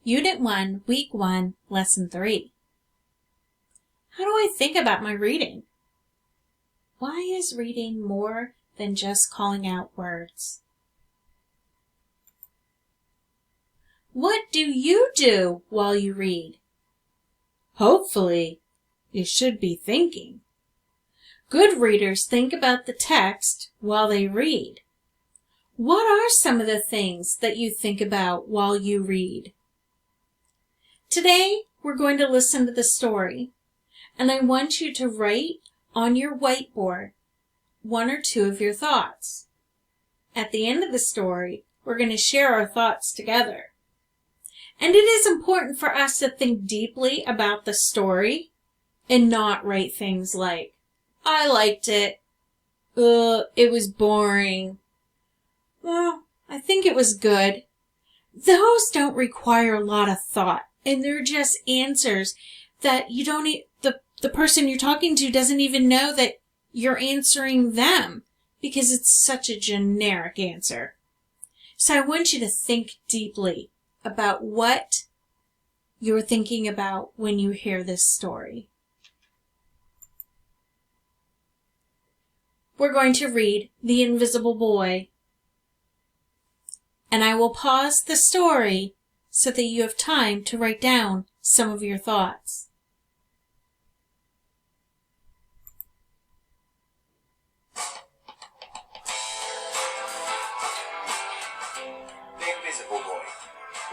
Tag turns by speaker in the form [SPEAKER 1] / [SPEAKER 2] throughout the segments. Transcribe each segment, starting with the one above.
[SPEAKER 1] Unit 1, Week 1, Lesson 3. How do I think about my reading? Why is reading more than just calling out words? What do you do while you read? Hopefully, you should be thinking. Good readers think about the text while they read. What are some of the things that you think about while you read? Today, we're going to listen to the story, and I want you to write on your whiteboard one or two of your thoughts. At the end of the story, we're going to share our thoughts together. And it is important for us to think deeply about the story and not write things like, I liked it. It was boring. Well, I think it was good. Those don't require a lot of thought, and they're just answers that you don't, the person you're talking to doesn't even know that you're answering them because it's such a generic answer. So I want you to think deeply about what you're thinking about when you hear this story. We're going to read The Invisible Boy. And I will pause the story so that you have time to write down some of your thoughts.
[SPEAKER 2] The Invisible Boy,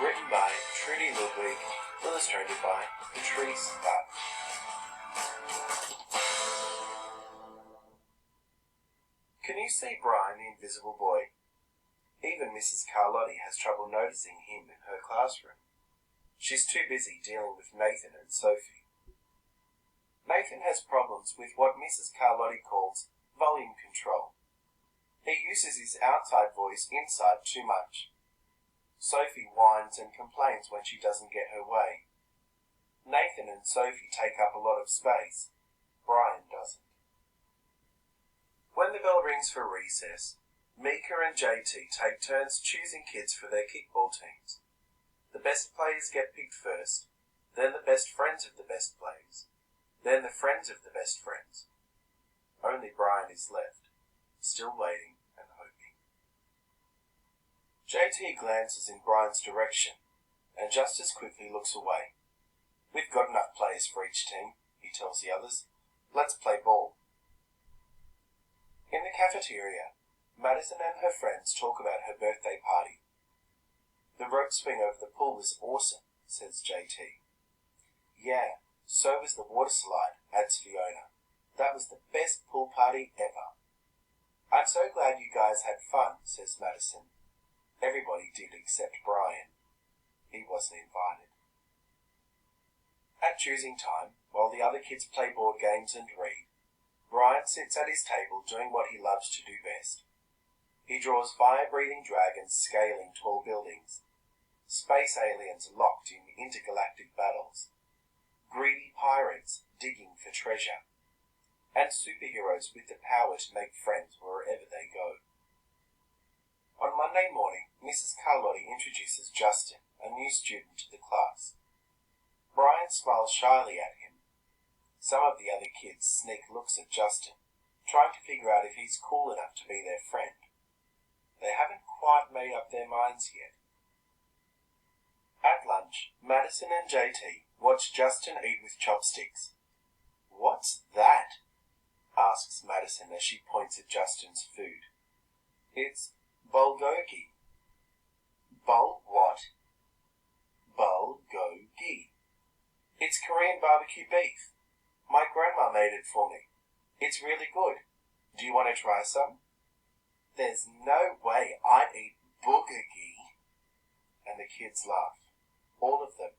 [SPEAKER 2] written by Trudy Ludwig, illustrated by Patrice Butt. Can you see Brian, the Invisible Boy? Even Mrs. Carlotti has trouble noticing him in her classroom. She's too busy dealing with Nathan and Sophie. Nathan has problems with what Mrs. Carlotti calls volume control. He uses his outside voice inside too much. Sophie whines and complains when she doesn't get her way. Nathan and Sophie take up a lot of space. Brian doesn't. When the bell rings for recess, Mika and JT take turns choosing kids for their kickball teams. The best players get picked first, then the best friends of the best players, then the friends of the best friends. Only Brian is left, still waiting and hoping. JT glances in Brian's direction and just as quickly looks away. We've got enough players for each team, he tells the others. Let's play ball. In the cafeteria, Madison and her friends talk about her birthday party. The rope swing over the pool was awesome, says JT. Yeah, so was the water slide, adds Fiona. That was the best pool party ever. I'm so glad you guys had fun, says Madison. Everybody did except Brian. He wasn't invited. At choosing time, while the other kids play board games and read, Brian sits at his table doing what he loves to do best. He draws fire-breathing dragons scaling tall buildings, space aliens locked in intergalactic battles, greedy pirates digging for treasure, and superheroes with the power to make friends wherever they go. On Monday morning, Mrs. Carlotti introduces Justin, a new student, to the class. Brian smiles shyly at him. Some of the other kids sneak looks at Justin, trying to figure out if he's cool enough to be their friend. They haven't quite made up their minds yet. At lunch, Madison and JT watch Justin eat with chopsticks. What's that? Asks Madison as she points at Justin's food. It's bulgogi. Bul what? Bulgogi. It's Korean barbecue beef. My grandma made it for me. It's really good. Do you want to try some? There's no way I'd eat bulgogi. And the kids laugh. All of them.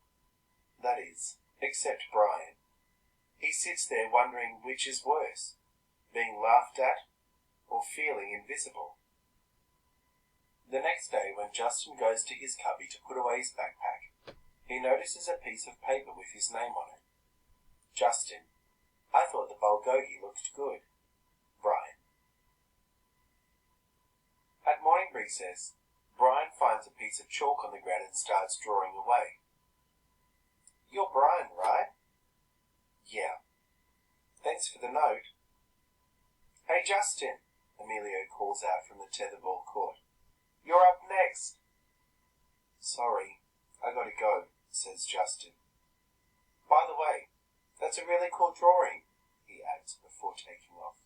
[SPEAKER 2] That is, except Brian. He sits there wondering which is worse, being laughed at or feeling invisible. The next day, when Justin goes to his cubby to put away his backpack, he notices a piece of paper with his name on it. Justin, I thought the bulgogi looked good. Brian. At morning recess, Brian finds a piece of chalk on the ground and starts drawing away. You're Brian, right? Yeah. Thanks for the note. Hey, Justin, Emilio calls out from the tetherball court. You're up next. Sorry, I gotta go, says Justin. By the way, that's a really cool drawing, he adds before taking off.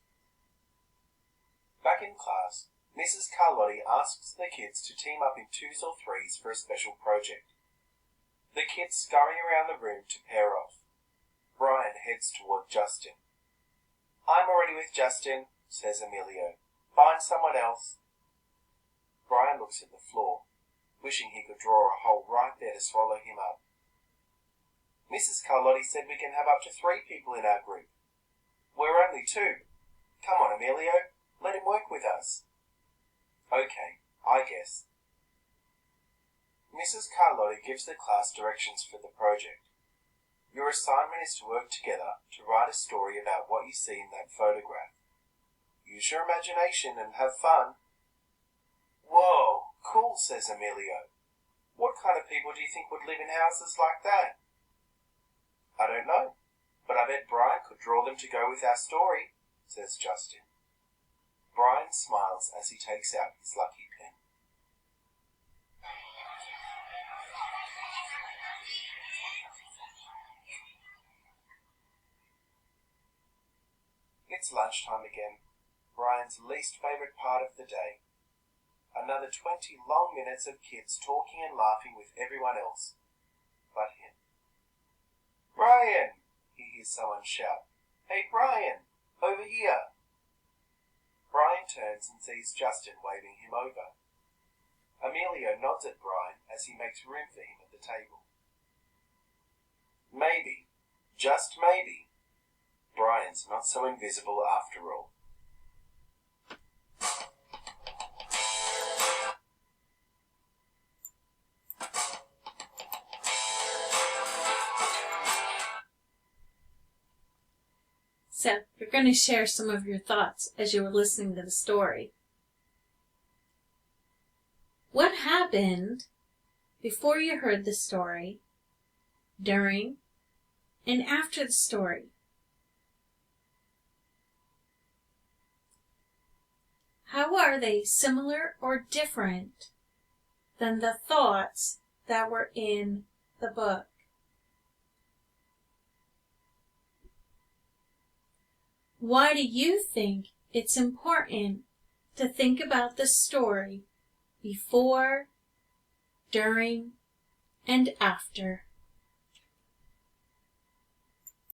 [SPEAKER 2] Back in class, Mrs. Carlotti asks the kids to team up in 2s or 3s for a special project. The kids scurry around the room to pair off. Brian heads toward Justin. I'm already with Justin, says Emilio. Find someone else. Brian looks at the floor, wishing he could draw a hole right there to swallow him up. Mrs. Carlotti said we can have up to 3 people in our group. We're only 2. Come on, Emilio. Let him work with us. Okay, I guess. Mrs. Carlotti gives the class directions for the project. Your assignment is to work together to write a story about what you see in that photograph. Use your imagination and have fun. Whoa, cool, says Emilio. What kind of people do you think would live in houses like that? I don't know, but I bet Brian could draw them to go with our story, says Justin. Brian smiles as he takes out his lucky pen. It's lunchtime again, Brian's least favourite part of the day. Another 20 long minutes of kids talking and laughing with everyone else but him. Brian! He hears someone shout. Hey, Brian! Over here! Brian turns and sees Justin waving him over. Emilio nods at Brian as he makes room for him at the table. Maybe, just maybe, Brian's not so invisible after all.
[SPEAKER 1] So, you're going to share some of your thoughts as you were listening to the story. What happened before you heard the story, during, and after the story? How are they similar or different than the thoughts that were in the book? Why do you think it's important to think about the story before, during, and after?